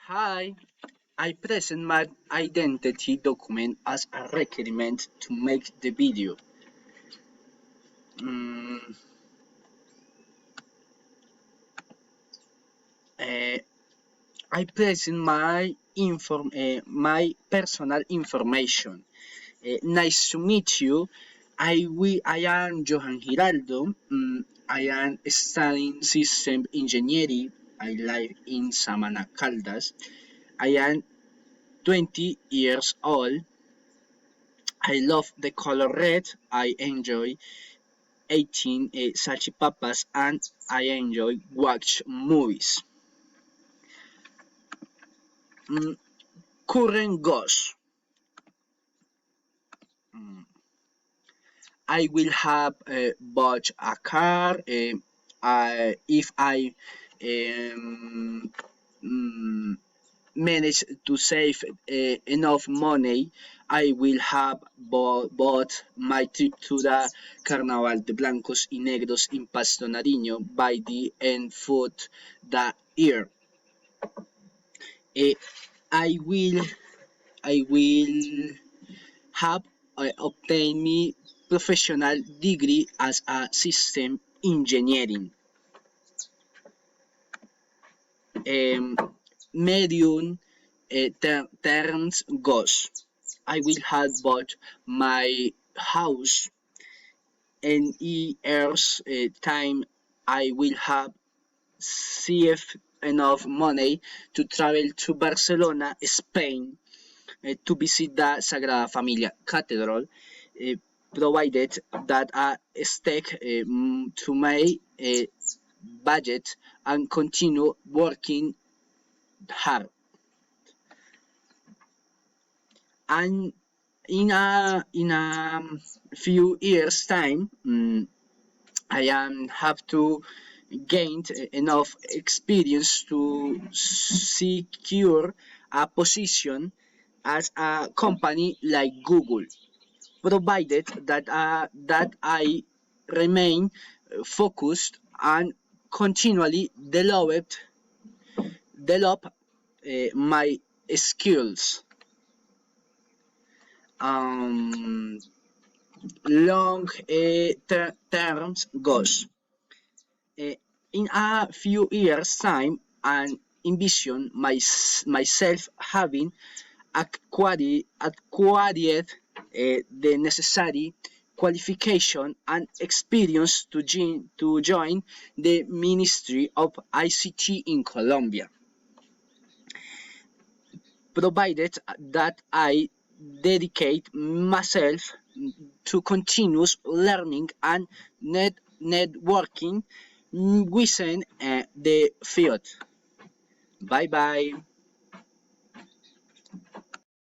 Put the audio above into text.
Hi, I present my identity document as a requirement to make the video. Mm, eh, I present my personal information. Nice to meet you. I am Johan Giraldo. I am studying system engineering. I live in Samana Caldas. I am 20 years old. I love the color red. I enjoy eating salchipapas and I enjoy watch movies. Mm, Current goals. Mm, I will have bought a car if I um, mm, manage to save enough money. I will have bought my trip to the Carnaval de Blancos y Negros in Pasto Nariño by the end foot the year. Eh, I will I will have obtained me professional degree as a system engineering. Um, Medium terms goes. I will have bought my house in years time. I will have saved enough money to travel to Barcelona, Spain, to visit the Sagrada Familia Cathedral, provided that I stick to my budget and continue working hard. And in a few years time, I am have to gain enough experience to secure a position as a company like Google, provided that I remain focused and continually develop my skills. Um, Long terms goals. Uh, in a few years' time, I envision myself having acquired the necessary qualification and experience to join the Ministry of ICT in Colombia, provided that I dedicate myself to continuous learning and networking within the field. Bye bye.